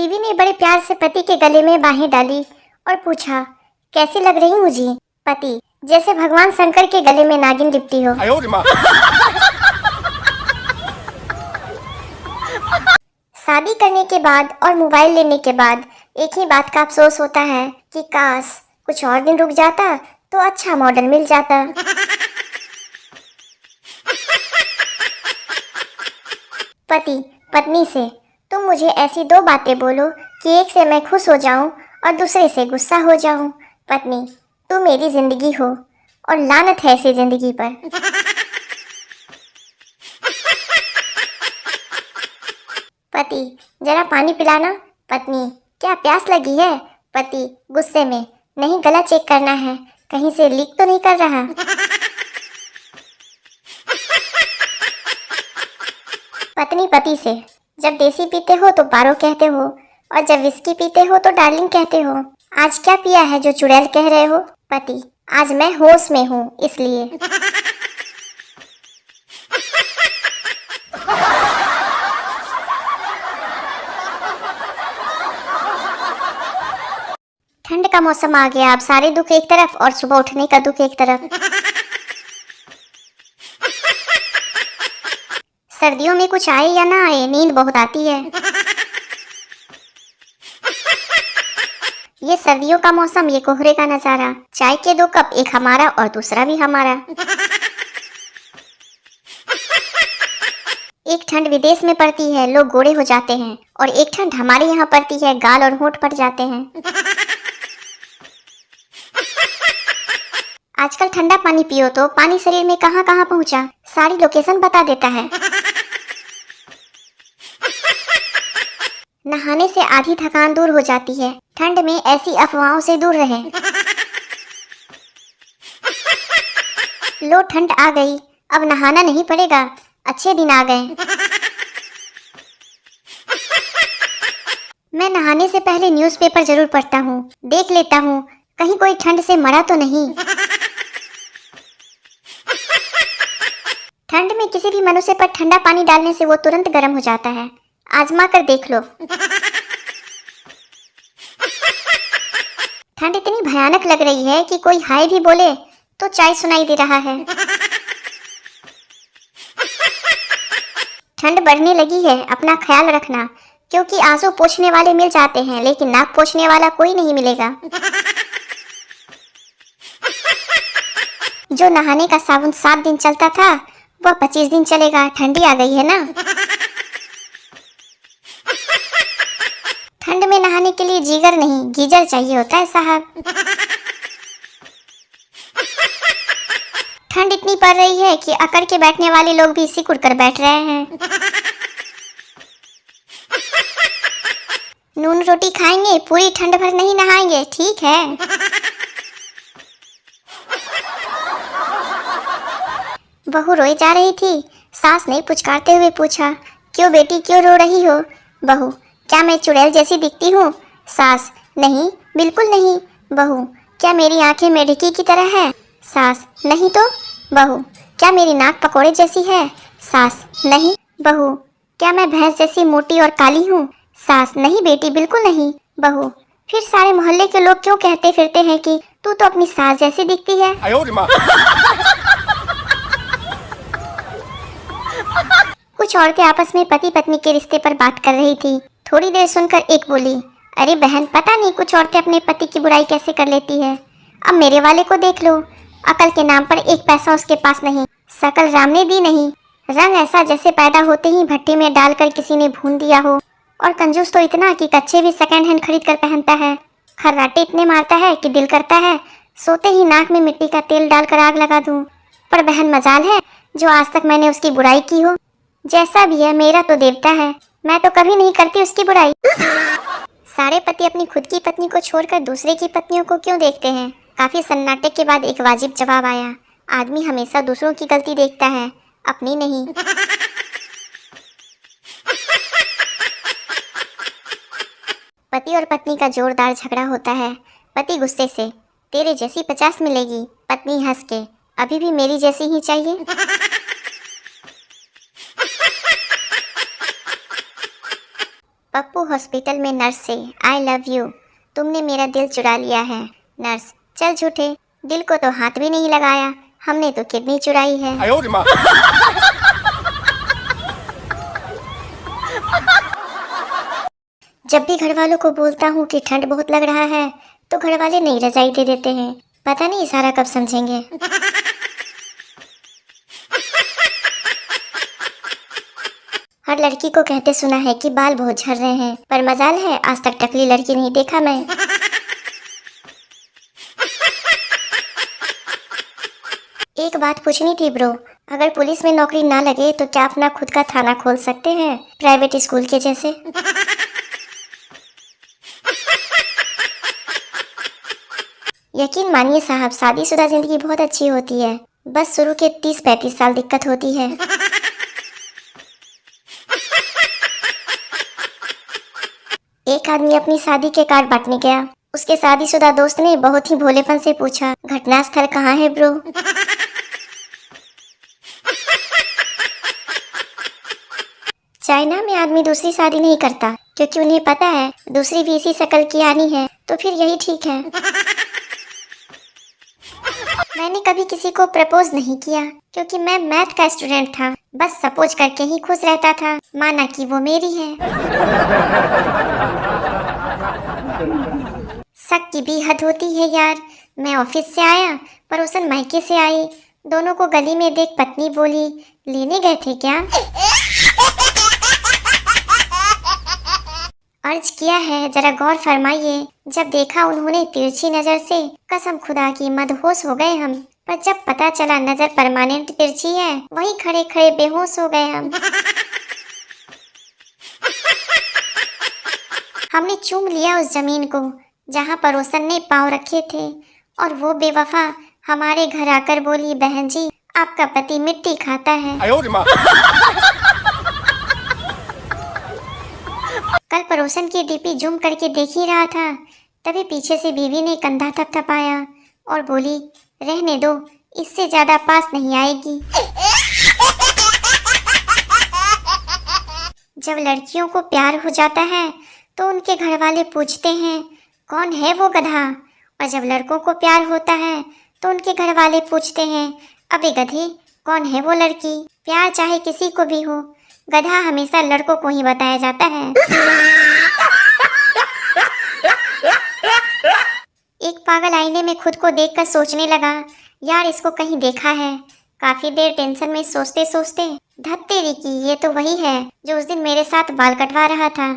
बीवी ने बड़े प्यार से पति के गले में बाहें डाली और पूछा, कैसी लग रही हूँ जी? पति, जैसे भगवान शंकर के गले में नागिन लिपटी हो। शादी करने के बाद और मोबाइल लेने के बाद एक ही बात का अफसोस होता है कि काश कुछ और दिन रुक जाता तो अच्छा मॉडल मिल जाता। पति पत्नी से, तुम मुझे ऐसी 2 बातें बोलो कि एक से मैं खुश हो जाऊं और दूसरे से गुस्सा हो जाऊं। पत्नी, तू मेरी जिंदगी हो और लानत है ऐसी जिंदगी पर। पति, जरा पानी पिलाना। पत्नी, क्या प्यास लगी है? पति गुस्से में, नहीं गला चेक करना है, कहीं से लीक तो नहीं कर रहा। पत्नी पति से, जब देसी पीते हो तो पारो कहते हो और जब विस्की पीते हो तो डार्लिंग कहते हो। आज क्या पिया है जो चुड़ैल कह रहे हो? पति, आज मैं होश में हूँ इसलिए। ठंड का मौसम आ गया, अब सारे दुख एक तरफ और सुबह उठने का दुख एक तरफ। सर्दियों में कुछ आए या ना आए, नींद बहुत आती है। ये सर्दियों का मौसम, ये कोहरे का नजारा, चाय के 2 कप, एक हमारा और दूसरा भी हमारा। एक ठंड विदेश में पड़ती है, लोग गोरे हो जाते हैं, और एक ठंड हमारे यहाँ पड़ती है, गाल और होंठ पड़ जाते हैं। आजकल ठंडा पानी पियो तो पानी शरीर में कहाँ कहाँ पहुँचा, सारी लोकेशन बता देता है। नहाने से आधी थकान दूर हो जाती है, ठंड में ऐसी अफवाहों से दूर रहें। लो ठंड आ गई, अब नहाना नहीं पड़ेगा, अच्छे दिन आ गए। मैं नहाने से पहले न्यूज़पेपर जरूर पढ़ता हूँ, देख लेता हूँ कहीं कोई ठंड से मरा तो नहीं। ठंड में किसी भी मनुष्य पर ठंडा पानी डालने से वो तुरंत गर्म हो जाता है, आजमा कर देख लो। ठंड इतनी भयानक लग रही है कि कोई हाय भी बोले तो चाय सुनाई दे रहा है। ठंड बढ़ने लगी है, अपना ख्याल रखना, क्योंकि आंसू पोंछने वाले मिल जाते हैं लेकिन नाक पोंछने वाला कोई नहीं मिलेगा। जो नहाने का साबुन 7 दिन चलता था वह 25 दिन चलेगा, ठंडी आ गई है ना। ठंड में नहाने के लिए जीगर नहीं गीजर चाहिए होता है साहब। ठंड इतनी पड़ रही है कि अकड़ के बैठने वाले लोग भी सिकुड़ कर बैठ रहे हैं। नून रोटी खाएंगे, पूरी ठंड भर नहीं नहाएंगे, ठीक है। बहू रोई जा रही थी, सास ने पुचकारते हुए पूछा, क्यों बेटी क्यों रो रही हो? बहू, क्या मैं चुड़ैल जैसी दिखती हूँ? सास, नहीं बिल्कुल नहीं। बहू, क्या मेरी आंखें मेढकी की तरह है? सास, नहीं तो। बहू, क्या मेरी नाक पकोड़े जैसी है? सास, नहीं। बहू, क्या मैं भैंस जैसी मोटी और काली हूँ? सास, नहीं बेटी बिल्कुल नहीं। बहू, फिर सारे मोहल्ले के लोग क्यों कहते फिरते हैं कि तू तो अपनी सास जैसी दिखती है? कुछ औरतें आपस में पति पत्नी के रिश्ते पर बात कर रही थी। थोड़ी देर सुनकर एक बोली, अरे बहन, पता नहीं कुछ औरतें अपने पति की बुराई कैसे कर लेती है। अब मेरे वाले को देख लो, अकल के नाम पर एक पैसा उसके पास नहीं, शकल राम ने दी नहीं, रंग ऐसा जैसे पैदा होते ही भट्टी में डालकर किसी ने भून दिया हो, और कंजूस तो इतना कि कच्चे भी सेकंड हैंड खरीद कर पहनता है। खर्राटे इतने मारता है कि दिल करता है सोते ही नाक में मिट्टी का तेल डालकर आग लगा दूं। पर बहन मजाल है जो आज तक मैंने उसकी बुराई की हो। जैसा भी है, मेरा तो देवता है, मैं तो कभी नहीं करती उसकी बुराई। सारे पति अपनी खुद की पत्नी को छोड़कर दूसरे की पत्नियों को क्यों देखते हैं? काफी सन्नाटे के बाद एक वाजिब जवाब आया, आदमी हमेशा दूसरों की गलती देखता है, अपनी नहीं। पति और पत्नी का जोरदार झगड़ा होता है। पति गुस्से से, तेरे जैसी 50 मिलेगी। पत्नी हंस के, अभी भी मेरी जैसी ही चाहिए। पप्पू हॉस्पिटल में नर्स से आई लव यू, तुमने मेरा दिल चुरा लिया है। नर्स, चल झूठे, दिल को तो हाथ भी नहीं लगाया, हमने तो किडनी चुराई है। जब भी घर वालों को बोलता हूँ कि ठंड बहुत लग रहा है तो घर वाले नई रजाई दे देते हैं। पता नहीं सारा कब समझेंगे। हर लड़की को कहते सुना है कि बाल बहुत झड़ रहे हैं, पर मजाल है आज तक टकली लड़की नहीं देखा मैं। एक बात पूछनी थी ब्रो, अगर पुलिस में नौकरी ना लगे तो क्या अपना खुद का थाना खोल सकते हैं, प्राइवेट स्कूल के जैसे? यकीन मानिए साहब, शादीशुदा जिंदगी बहुत अच्छी होती है, बस शुरू के 30-35 साल दिक्कत होती है। एक आदमी अपनी शादी के कार्ड बांटने गया। उसके शादीशुदा दोस्त ने बहुत ही भोलेपन से पूछा, घटनास्थल कहाँ है ब्रो? चाइना में आदमी दूसरी शादी नहीं करता क्योंकि उन्हें पता है दूसरी भी इसी शक्ल की आनी है, तो फिर यही ठीक है। मैंने कभी किसी को प्रपोज नहीं किया क्योंकि मैं मैथ का स्टूडेंट था, बस सपोज करके ही खुश रहता था, माना कि वो मेरी है। शक की भी हद होती है यार। मैं ऑफिस से आया, पड़ोसन मायके से आई, दोनों को गली में देख पत्नी बोली, लेने गए थे क्या? अर्ज किया है, जरा गौर फरमाइए। जब देखा उन्होंने तिरछी नजर से, कसम खुदा की मदहोश हो गए हम। पर जब पता चला नजर परमानेंट तिरछी है, वहीं खड़े खड़े बेहोश हो गए हम। हमने चूम लिया उस जमीन को जहां पड़ोसन ने पांव रखे थे, और वो बेवफा हमारे घर आकर बोली, बहन जी आपका पति मिट्टी खाता है। कल पड़ोसन की डीपी जूम करके देख ही रहा था, तभी पीछे से बीवी ने कंधा थपथपाया और बोली, रहने दो, इससे ज्यादा पास नहीं आएगी। जब लड़कियों को प्यार हो जाता है तो उनके घर वाले पूछते हैं, कौन है वो गधा? और जब लड़कों को प्यार होता है तो उनके घर वाले पूछते हैं, अबे गधे, कौन है वो लड़की? प्यार चाहे किसी को भी हो, गधा हमेशा लड़कों को ही बताया जाता है। एक पागल आईने में खुद को देखकर सोचने लगा, यार इसको कहीं देखा है। काफी देर टेंशन में सोचते सोचते, धत तेरी की, ये तो वही है जो उस दिन मेरे साथ बाल कटवा रहा था।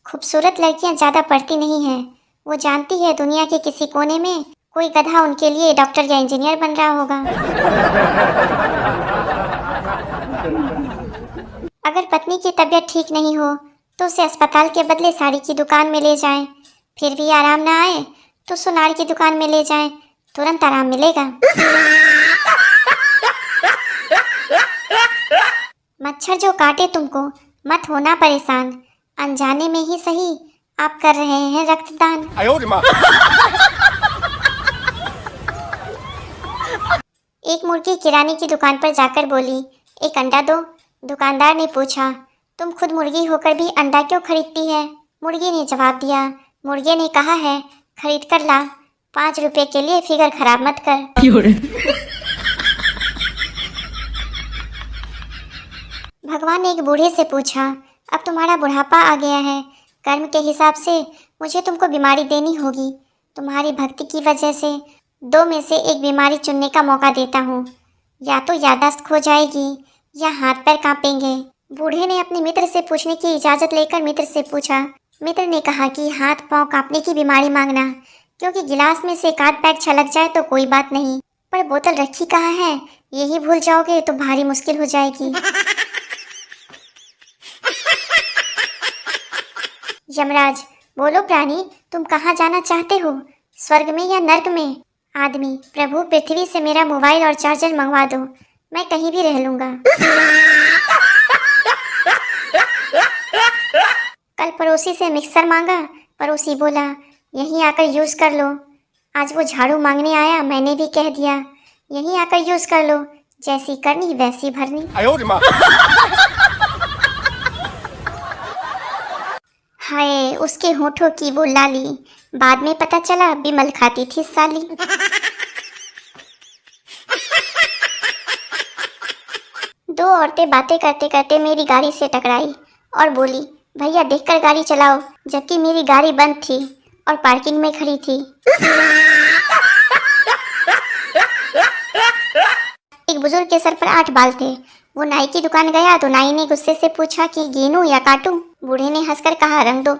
खूबसूरत लड़कियां ज्यादा पढ़ती नहीं हैं, वो जानती है दुनिया के किसी कोने में कोई गधा उनके लिए डॉक्टर या इंजीनियर बन रहा होगा। अगर पत्नी की तबीयत ठीक नहीं हो तो उसे अस्पताल के बदले साड़ी की दुकान में ले जाएं, फिर भी आराम ना आए तो सुनार की दुकान में ले जाएं, तुरंत आराम मिलेगा। मच्छर जो काटे तुमको मत होना परेशान, अनजाने में ही सही आप कर रहे हैं रक्तदान। एक मुर्गी किराने की दुकान पर जाकर बोली, एक अंडा दो। दुकानदार ने पूछा, तुम खुद मुर्गी होकर भी अंडा क्यों खरीदती है? मुर्गी ने जवाब दिया, मुर्गे ने कहा है खरीद कर ला, 5 रुपए के लिए फिगर खराब मत कर। भगवान ने एक बूढ़े से पूछा, अब तुम्हारा बुढ़ापा आ गया है, कर्म के हिसाब से मुझे तुमको बीमारी देनी होगी। तुम्हारी भक्ति की वजह से 2 में से एक बीमारी चुनने का मौका देता हूँ, या तो याददाश्त खो जाएगी या हाथ पैर कांपेंगे। बूढ़े ने अपने मित्र से पूछने की इजाज़त लेकर मित्र से पूछा। मित्र ने कहा कि हाथ पांव कांपने की बीमारी मांगना, क्योंकि गिलास में से एक आध पैक छलक जाए तो कोई बात नहीं, पर बोतल रखी कहाँ है यही भूल जाओगे तो भारी मुश्किल हो जाएगी। यमराज, बोलो प्राणी, तुम कहाँ जाना चाहते हो, स्वर्ग में या नर्क में? आदमी, प्रभु पृथ्वी से मेरा मोबाइल और चार्जर मंगवा दो, मैं कहीं भी रह लूंगा। कल पड़ोसी से मिक्सर मांगा, पड़ोसी बोला यहीं आकर यूज़ कर लो। आज वो झाड़ू मांगने आया, मैंने भी कह दिया यहीं आकर यूज़ कर लो, जैसी करनी वैसी भरनी। हाय, उसके होठों की वो लाली, बाद में पता चला बिमल खाती थी साली। दो औरतें बातें करते करते मेरी गाड़ी से टकराई और बोली, भैया देखकर गाड़ी चलाओ, जबकि मेरी गाड़ी बंद थी और पार्किंग में खड़ी थी। एक बुजुर्ग के सर पर 8 बाल थे। वो नाई की दुकान गया तो नाई ने गुस्से से पूछा कि गिनूं या काटूं। बूढ़े ने हंसकर कहा, रंग दो।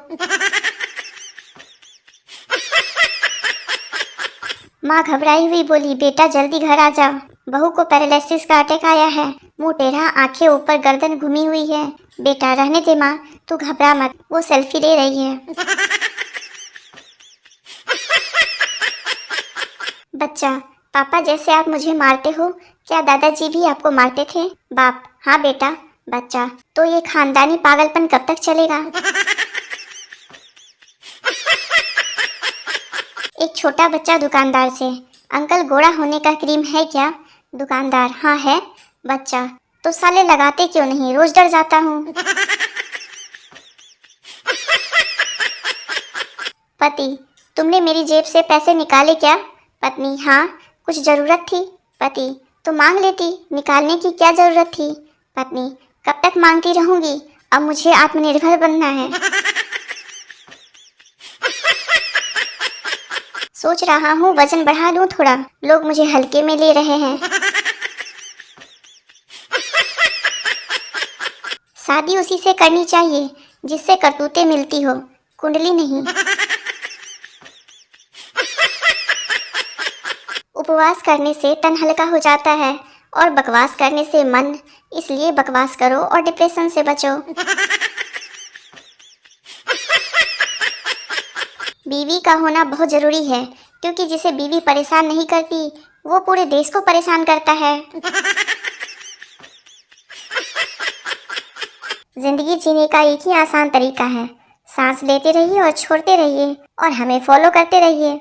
माँ घबराई हुई बोली, बेटा जल्दी घर आ जाओ, बहू को पैरालिसिस का अटैक आया है, मुंह टेढ़ा, आंखें ऊपर, गर्दन घुमी हुई है। बेटा रहने दे माँ, तू घबरा मत, वो सेल्फी ले रही है। बच्चा, पापा जैसे आप मुझे मारते हो, क्या दादाजी भी आपको मारते थे? बाप, हाँ बेटा। बच्चा, तो ये खानदानी पागलपन कब तक चलेगा? एक छोटा बच्चा दुकानदार से, अंकल गोरा होने का क्रीम है क्या? दुकानदार, हाँ है। बच्चा, तो साले लगाते क्यों नहीं, रोज डर जाता हूँ। पति, तुमने मेरी जेब से पैसे निकाले क्या? पत्नी, हाँ कुछ जरूरत थी। पति, तो मांग लेती, निकालने की क्या जरूरत थी? पत्नी, कब तक मांगती रहूंगी, अब मुझे आत्मनिर्भर बनना है। सोच रहा हूँ वजन बढ़ा लूं थोड़ा, लोग मुझे हल्के में ले रहे हैं। शादी उसी से करनी चाहिए जिससे करतूतें मिलती हो, कुंडली नहीं। उपवास करने से तन हल्का हो जाता है और बकवास करने से मन, इसलिए बकवास करो और डिप्रेशन से बचो। बीवी का होना बहुत जरूरी है, क्योंकि जिसे बीवी परेशान नहीं करती वो पूरे देश को परेशान करता है। जिंदगी जीने का एक ही आसान तरीका है, सांस लेते रहिए और छोड़ते रहिए और हमें फॉलो करते रहिए।